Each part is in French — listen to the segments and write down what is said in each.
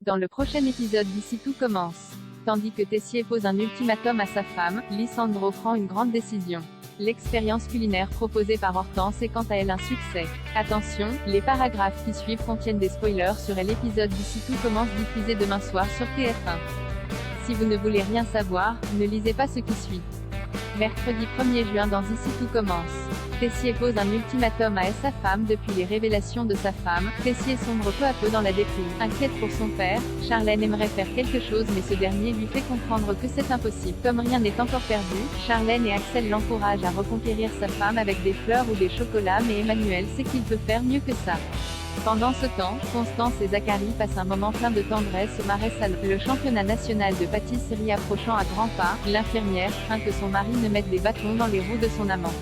Dans le prochain épisode d'Ici tout commence. Tandis que Tessier pose un ultimatum à sa femme, Lisandro prend une grande décision. L'expérience culinaire proposée par Hortense est quant à elle un succès. Attention, les paragraphes qui suivent contiennent des spoilers sur l'épisode d'Ici tout commence diffusé demain soir sur TF1. Si vous ne voulez rien savoir, ne lisez pas ce qui suit. Mercredi 1er juin dans Ici tout commence. Tessier pose un ultimatum à sa femme depuis les révélations de sa femme. Tessier sombre peu à peu dans la déprime. Inquiète pour son père, Charlène aimerait faire quelque chose mais ce dernier lui fait comprendre que c'est impossible. Comme rien n'est encore perdu, Charlène et Axel l'encouragent à reconquérir sa femme avec des fleurs ou des chocolats mais Emmanuel sait qu'il peut faire mieux que ça. Pendant ce temps, Constance et Zacharie passent un moment plein de tendresse au Marais Salon. Le championnat national de pâtisserie approchant à grands pas, l'infirmière craint que son mari ne mette des bâtons dans les roues de son amant.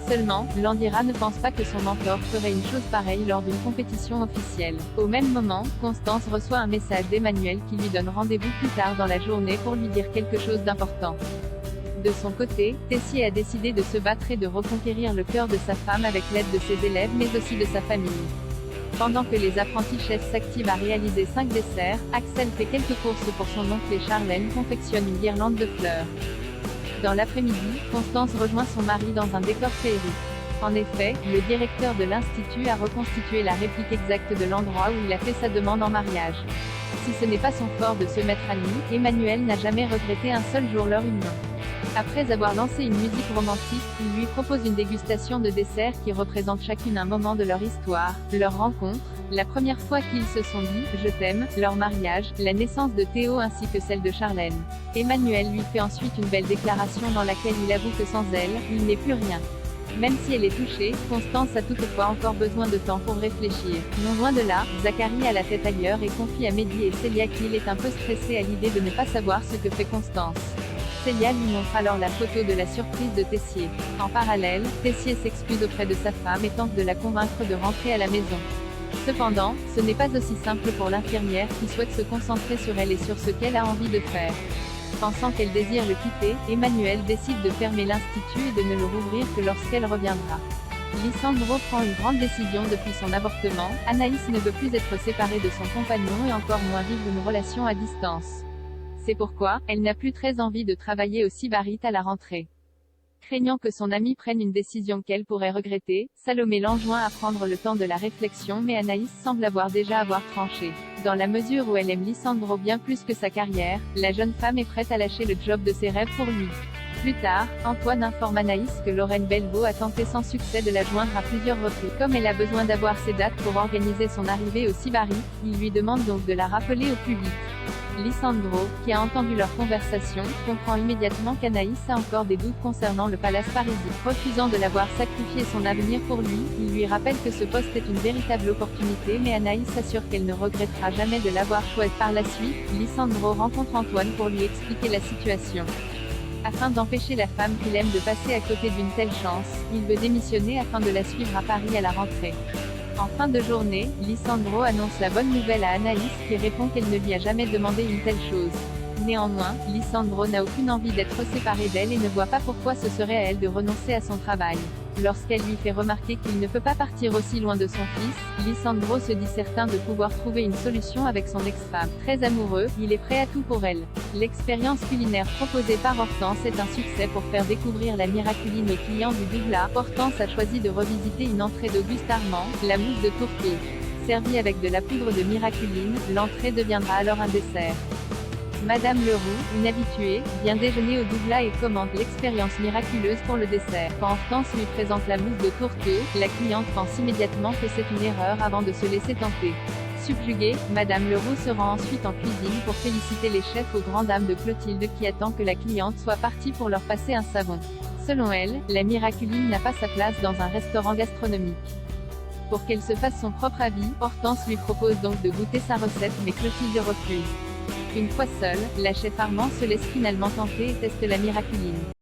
Seulement, Landira ne pense pas que son mentor ferait une chose pareille lors d'une compétition officielle. Au même moment, Constance reçoit un message d'Emmanuel qui lui donne rendez-vous plus tard dans la journée pour lui dire quelque chose d'important. De son côté, Tessier a décidé de se battre et de reconquérir le cœur de sa femme avec l'aide de ses élèves mais aussi de sa famille. Pendant que les apprentis chefs s'activent à réaliser 5 desserts, Axel fait quelques courses pour son oncle et Charlène confectionne une guirlande de fleurs. Dans l'après-midi, Constance rejoint son mari dans un décor féerique. En effet, le directeur de l'institut a reconstitué la réplique exacte de l'endroit où il a fait sa demande en mariage. Si ce n'est pas son fort de se mettre à nu, Emmanuel n'a jamais regretté un seul jour leur union. Après avoir lancé une musique romantique, il lui propose une dégustation de desserts qui représente chacune un moment de leur histoire, leur rencontre, la première fois qu'ils se sont dit « je t'aime », leur mariage, la naissance de Théo ainsi que celle de Charlène. Emmanuel lui fait ensuite une belle déclaration dans laquelle il avoue que sans elle, il n'est plus rien. Même si elle est touchée, Constance a toutefois encore besoin de temps pour réfléchir. Non loin de là, Zacharie a la tête ailleurs et confie à Mehdi et Célia qu'il est un peu stressé à l'idée de ne pas savoir ce que fait Constance. Célia lui montre alors la photo de la surprise de Tessier. En parallèle, Tessier s'excuse auprès de sa femme et tente de la convaincre de rentrer à la maison. Cependant, ce n'est pas aussi simple pour l'infirmière qui souhaite se concentrer sur elle et sur ce qu'elle a envie de faire. Pensant qu'elle désire le quitter, Emmanuel décide de fermer l'institut et de ne le rouvrir que lorsqu'elle reviendra. Lisandro prend une grande décision depuis son avortement. Anaïs ne veut plus être séparée de son compagnon et encore moins vivre une relation à distance. C'est pourquoi, elle n'a plus très envie de travailler au Sybarite à la rentrée. Craignant que son amie prenne une décision qu'elle pourrait regretter, Salomé l'enjoint à prendre le temps de la réflexion mais Anaïs semble déjà avoir tranché. Dans la mesure où elle aime Lisandro bien plus que sa carrière, la jeune femme est prête à lâcher le job de ses rêves pour lui. Plus tard, Antoine informe Anaïs que Lorraine Belvaux a tenté sans succès de la joindre à plusieurs reprises. Comme elle a besoin d'avoir ses dates pour organiser son arrivée au Sybarite, il lui demande donc de la rappeler au plus vite. Lisandro, qui a entendu leur conversation, comprend immédiatement qu'Anaïs a encore des doutes concernant le palace parisien. Refusant de l'avoir sacrifié son avenir pour lui, il lui rappelle que ce poste est une véritable opportunité mais Anaïs assure qu'elle ne regrettera jamais de l'avoir choisi. Par la suite, Lisandro rencontre Antoine pour lui expliquer la situation. Afin d'empêcher la femme qu'il aime de passer à côté d'une telle chance, il veut démissionner afin de la suivre à Paris à la rentrée. En fin de journée, Lisandro annonce la bonne nouvelle à Anaïs qui répond qu'elle ne lui a jamais demandé une telle chose. Néanmoins, Lisandro n'a aucune envie d'être séparé d'elle et ne voit pas pourquoi ce serait à elle de renoncer à son travail. Lorsqu'elle lui fait remarquer qu'il ne peut pas partir aussi loin de son fils, Lisandro se dit certain de pouvoir trouver une solution avec son ex-femme. Très amoureux, il est prêt à tout pour elle. L'expérience culinaire proposée par Hortense est un succès pour faire découvrir la miraculine aux clients du Douglas. Hortense a choisi de revisiter une entrée d'Auguste Armand, la mousse de tourteau. Servie avec de la poudre de miraculine, l'entrée deviendra alors un dessert. Madame Leroux, une habituée, vient déjeuner au Douglas et commande l'expérience miraculeuse pour le dessert. Quand Hortense lui présente la mousse de tourteau, la cliente pense immédiatement que c'est une erreur avant de se laisser tenter. Subjuguée, Madame Leroux se rend ensuite en cuisine pour féliciter les chefs aux grandes dames de Clotilde qui attend que la cliente soit partie pour leur passer un savon. Selon elle, la miraculine n'a pas sa place dans un restaurant gastronomique. Pour qu'elle se fasse son propre avis, Hortense lui propose donc de goûter sa recette mais Clotilde refuse. Une fois seule, la chef Armand se laisse finalement tenter et teste la miraculine.